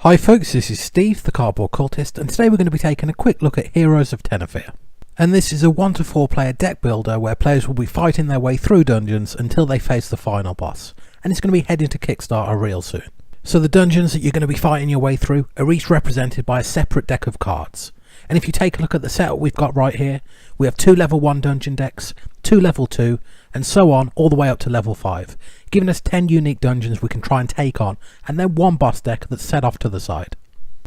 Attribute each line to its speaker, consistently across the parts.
Speaker 1: Hi folks, this is Steve, the Cardboard Cultist, and today we're going to be taking a quick look at Heroes of Tenefyr. And this is a 1 to 4 player deck builder where players will be fighting their way through dungeons until they face the final boss, and it's going to be heading to Kickstarter real soon. So the dungeons that you're going to be fighting your way through are each represented by a separate deck of cards. And if you take a look at the setup we've got right here, we have 2 level 1 dungeon decks, 2 level 2, and so on all the way up to level 5, giving us 10 unique dungeons we can try and take on, and then 1 boss deck that's set off to the side.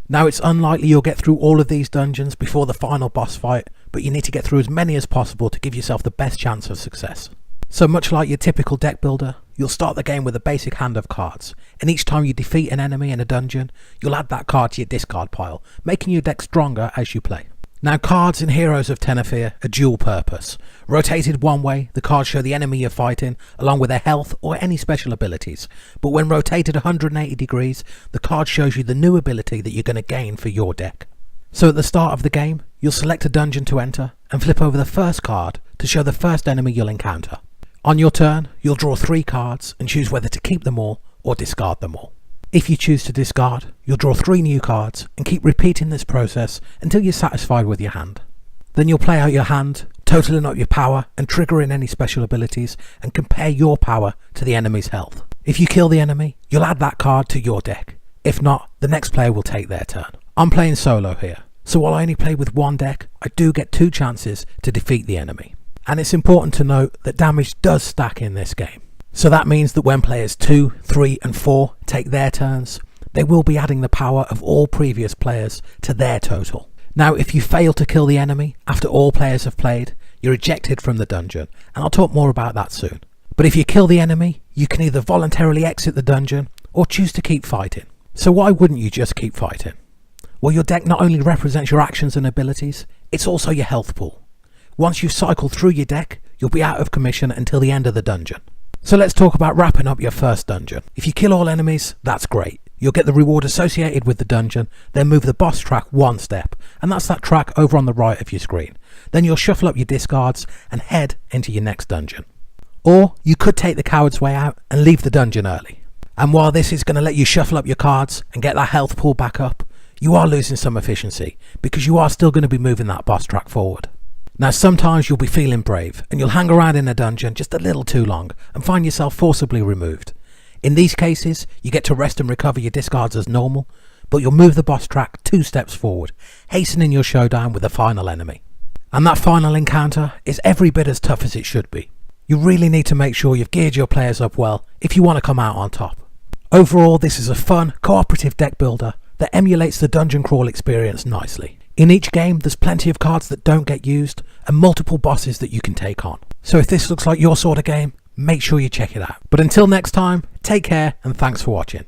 Speaker 1: Now it's unlikely you'll get through all of these dungeons before the final boss fight, but you need to get through as many as possible to give yourself the best chance of success. So much like your typical deck builder, you'll start the game with a basic hand of cards, and each time you defeat an enemy in a dungeon, you'll add that card to your discard pile, making your deck stronger as you play. Now cards in Heroes of Tenefyr are dual purpose. Rotated one way, the cards show the enemy you're fighting, along with their health or any special abilities. But when rotated 180 degrees, the card shows you the new ability that you're going to gain for your deck. So at the start of the game, you'll select a dungeon to enter, and flip over the first card to show the first enemy you'll encounter. On your turn, you'll draw 3 cards and choose whether to keep them all or discard them all. If you choose to discard, you'll draw 3 new cards and keep repeating this process until you're satisfied with your hand. Then you'll play out your hand, totaling up your power and triggering any special abilities, and compare your power to the enemy's health. If you kill the enemy, you'll add that card to your deck. If not, the next player will take their turn. I'm playing solo here, so while I only play with 1 deck, I do get 2 chances to defeat the enemy. And it's important to note that damage does stack in this game. So that means that when players 2, 3 and 4 take their turns, they will be adding the power of all previous players to their total. Now if you fail to kill the enemy after all players have played, you're ejected from the dungeon, and I'll talk more about that soon. But if you kill the enemy, you can either voluntarily exit the dungeon or choose to keep fighting. So why wouldn't you just keep fighting? Well, your deck not only represents your actions and abilities, it's also your health pool. Once you've cycled through your deck, you'll be out of commission until the end of the dungeon. So let's talk about wrapping up your first dungeon. If you kill all enemies, that's great. You'll get the reward associated with the dungeon, then move the boss track 1 step, and that's that track over on the right of your screen. Then you'll shuffle up your discards and head into your next dungeon. Or you could take the coward's way out and leave the dungeon early. And while this is going to let you shuffle up your cards and get that health pool back up, you are losing some efficiency because you are still going to be moving that boss track forward. Now sometimes you'll be feeling brave and you'll hang around in a dungeon just a little too long and find yourself forcibly removed. In these cases, you get to rest and recover your discards as normal, but you'll move the boss track 2 steps forward, hastening your showdown with the final enemy. And that final encounter is every bit as tough as it should be. You really need to make sure you've geared your players up well if you want to come out on top. Overall, this is a fun, cooperative deck builder that emulates the dungeon crawl experience nicely. In each game, there's plenty of cards that don't get used and multiple bosses that you can take on. So if this looks like your sort of game, make sure you check it out. But until next time, take care and thanks for watching.